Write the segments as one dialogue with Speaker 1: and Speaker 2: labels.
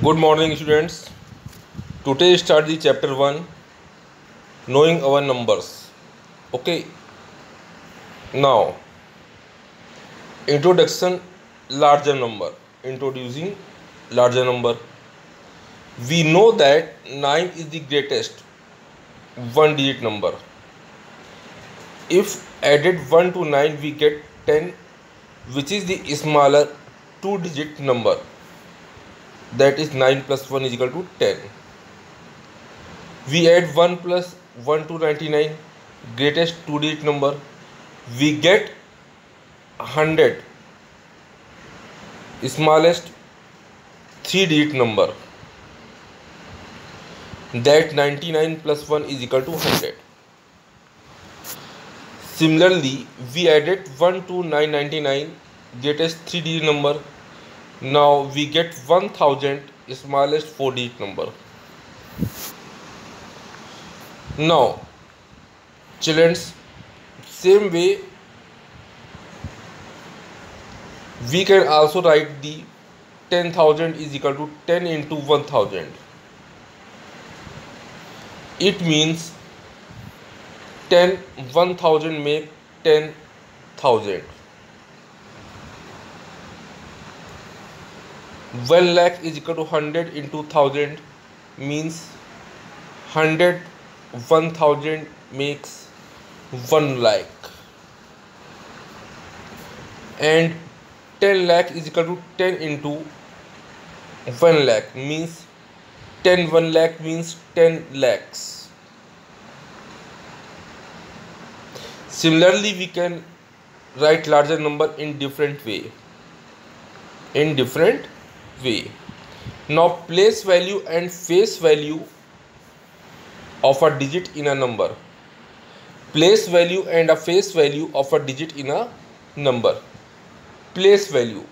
Speaker 1: Good morning, students. Today start the chapter 1, knowing our numbers. Okay, now introduction, larger number. Introducing larger number. We know that 9 is the greatest one digit number. If added 1 to 9, we get 10, which is the smaller two digit number. That is 9 plus 1 is equal to 10. We add 1 plus 1 to 99, greatest two digit number. We get 100, smallest three digit number. That 99 plus 1 is equal to 100. Similarly, we added 1 to 999, greatest three digit number. Now we get 1000, smallest four digit number. Now, children, same way we can also write the 10,000 is equal to 10 into 1000. It means 10,000 make 10,000. 1 lakh is equal to 100 into 1000 means 100 1000 makes 1 lakh, and 10 lakh is equal to 10 into 1 lakh means 10 1 lakh means 10 lakhs. Similarly, we can write larger number in different way. Now place value and face value of a digit in a number. Place value and a face value of a digit in a number. Place value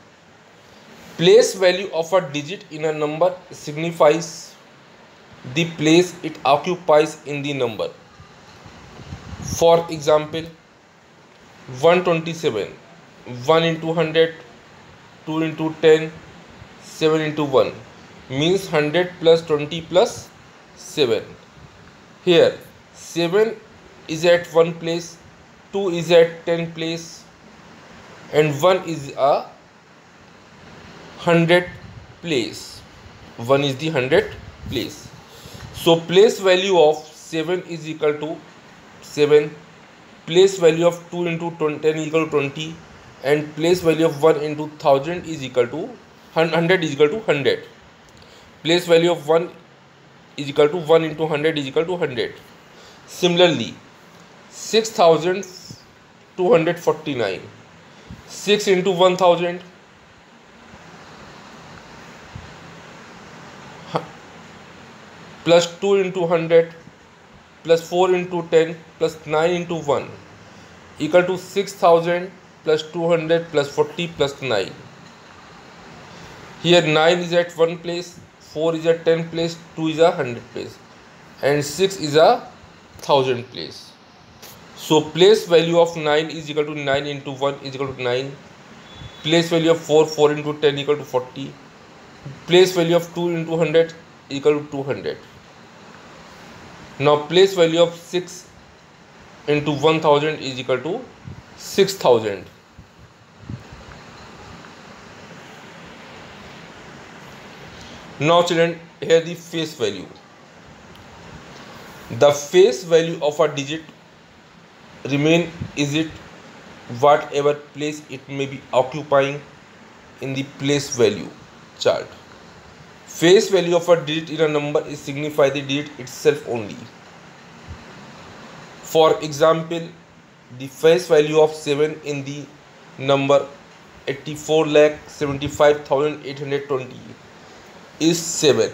Speaker 1: of a digit in a number signifies the place it occupies in the number. For example, 127, 1 into 100, 2 into 10, 7 into 1 means 100 plus 20 plus 7. Here 7 is at one place, 2 is at 10 place, and 1 is a 100 place. 1 is the 100 place. So place value of 7 is equal to 7, place value of 2 into 10 is equal to 20, and place value of 1 into 1000 is equal to 100 is equal to 100. Place value of 1 is equal to 1 into 100 is equal to 100. Similarly, 6249, 6 into 1000 plus 2 into 100 plus 4 into 10 plus 9 into 1 equal to 6000 plus 200 plus 40 plus 9. Here 9 is at one place, 4 is at 10 place, 2 is a 100 place, and 6 is a 1000 place. So place value of 9 is equal to 9 into 1 is equal to 9. Place value of 4 into 10 equal to 40. Place value of 2 into 100 equal to 200. Now place value of 6 into 1000 is equal to 6000. Now children, here the face value. The face value of a digit remain is it whatever place it may be occupying in the place value chart. Face value of a digit in a number is signify the digit itself only. For example, the face value of 7 in the number 84,75,820 is 7.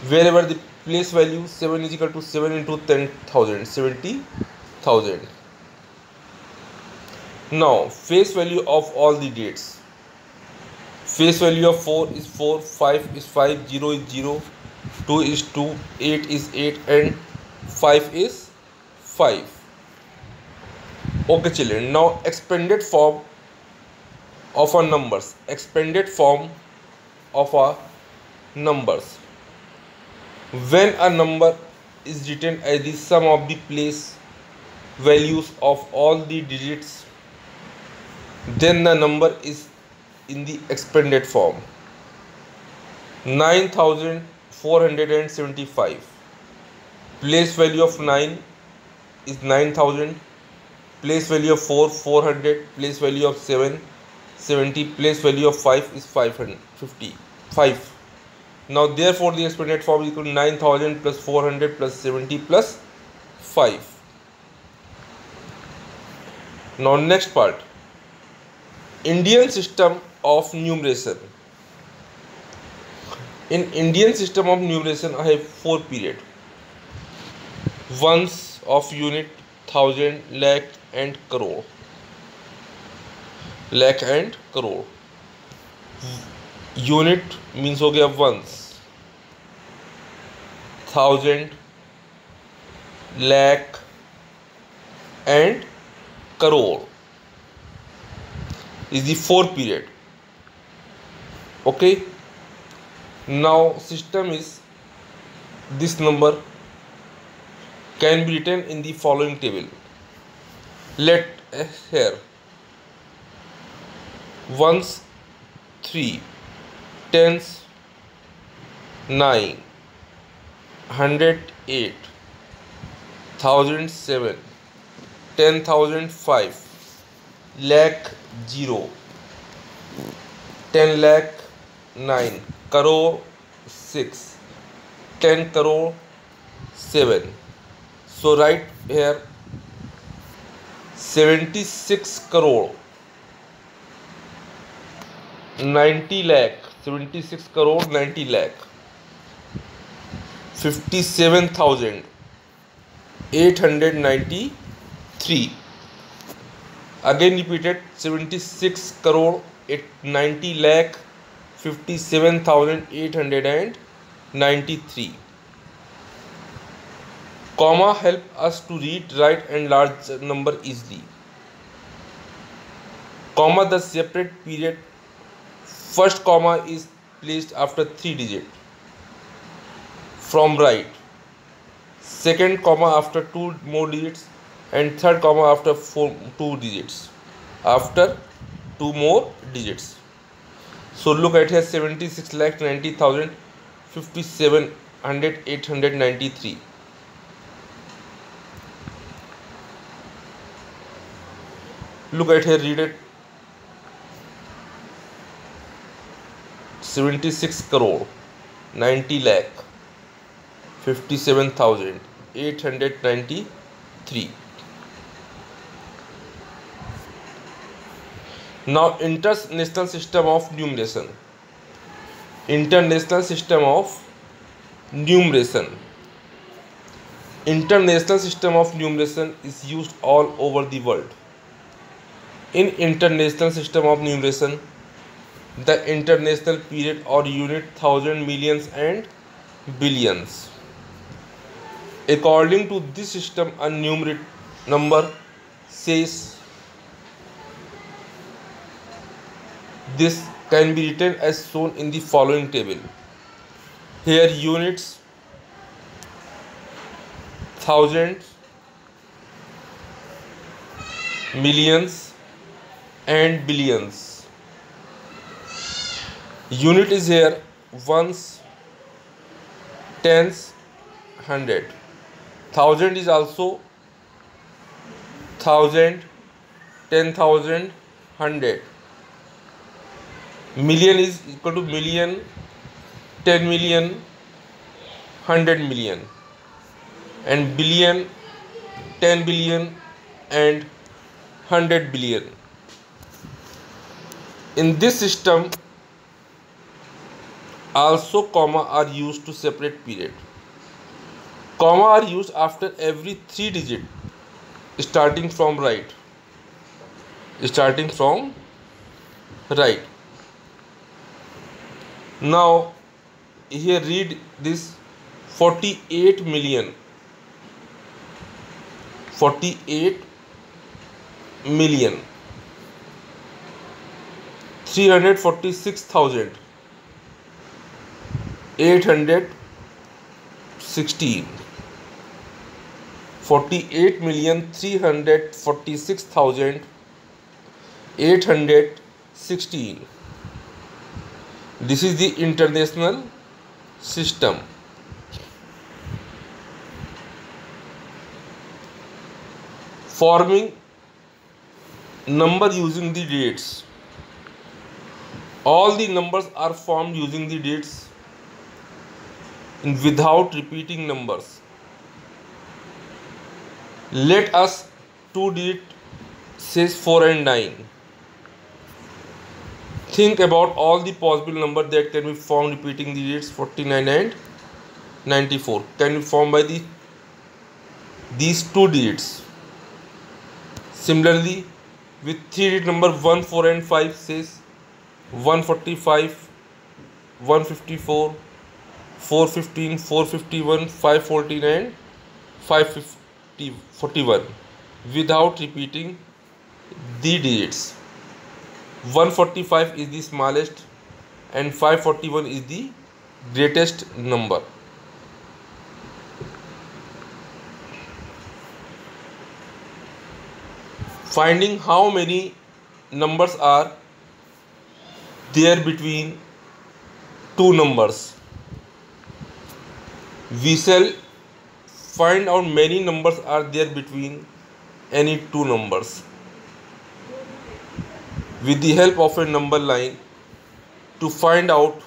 Speaker 1: Wherever the place value 7 is equal to 7 into 10,000, 70,000. Now face value of all the dates. Face value of 4 is 4, 5 is 5, 0 is 0, 2 is 2, 8 is 8, and 5 is 5. Okay children, now expanded form of a numbers. Expanded form of a numbers. When a number is written as the sum of the place values of all the digits, then the number is in the expanded form. 9475. Place value of 9 is 9000. Place value of 4 400. Place value of 7 70. Place value of 5 is 550. 5. Now therefore the expanded form is equal to 9000 plus 400 plus 70 plus 5. Now next part, Indian system of numeration. In Indian system of numeration, I have 4 periods: ones of unit, thousand, lakh and crore. Lakh and crore. Unit means हो गया ones, thousand, lakh and crore is the 4 period. Okay. Now system is this number can be written in the following table. Let here ones 3, tens 9, hundred 8, thousand 7, 10,000 5, lakh 0, 10 lakh 9, crore 6, 10 crore 7. So write here 76 crore 90 lakh, 76 crore 90 lakh, 57,893. Again repeated, 76 crore 90 lakh, 57,893. Comma help us to read, write and large number easily. Comma the separate period. First comma is placed after 3 digits from right. Second comma after 2 more digits, and third comma after 2 digits after 2 more digits. So look at here, 76 lakh 90,000, 57,893. Look at here, read it. 76 crore 90 lakh 57,893. Now international system of numeration. International system of numeration. International system of numeration is used all over the world. In international system of numeration, the international period or unit thousand, millions and billions. According to this system, a numeric number says this can be written as shown in the following table. Here units, thousands, millions and billions. Unit is here ones, tens, hundred. Thousand is also thousand, 10,000, hundred. Million is equal to million, 10 million, 100 million, and billion, 10 billion and 100 billion. In this system also comma are used to separate period. Comma are used after every 3 digit starting from right. Now here read this 48 million 346,000 816. 48,346,816. This is the international system. Forming number using the dates. All the numbers are formed using the dates without repeating numbers. Let us two digit says 4 and 9. Think about all the possible numbers that can be formed repeating the digits 49 and 94 can be formed by these two digits. Similarly, with three digit number 1, 4 and 5 says 145, 154, 415, 451, 514 and 541 without repeating the digits. 145 is the smallest and 541 is the greatest number. Finding how many numbers are there between two numbers. We shall find out many numbers are there between any two numbers with the help of a number line to find out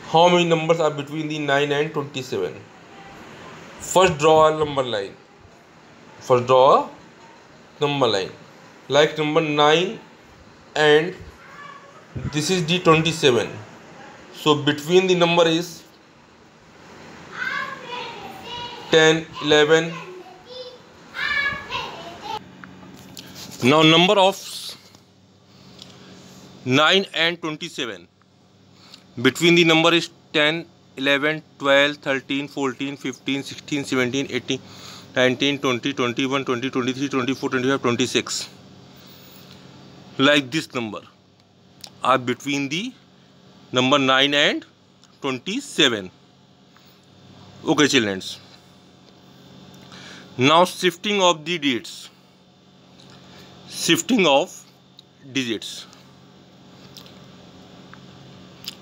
Speaker 1: how many numbers are between the 9 and 27. First draw a number line. Like number 9 and this is the 27. So between the number is 10, 11. Now number of 9 and 27. Between the number is 10, 11, 12, 13, 14, 15, 16, 17, 18, 19, 20, 21, 20, 23, 24, 25, 26. Like this number are between the number 9 and 27. Okay, children. Now shifting of the digits. Shifting of digits.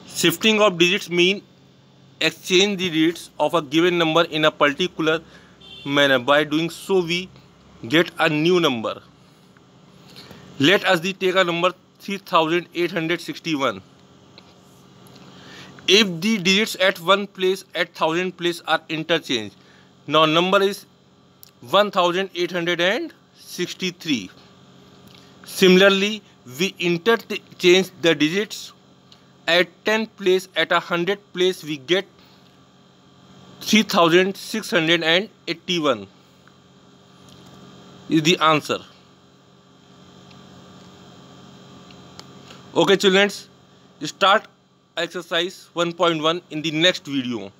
Speaker 1: Shifting of digits mean exchange the digits of a given number in a particular manner. By doing so, we get a new number. Let us take a number 3861. If the digits at one place at 1000 place are interchanged, now number is 1863. Similarly, we interchange the digits at 10 place at 100 place, we get 3681 is the answer. Okay, children, start exercise 1.1 in the next video.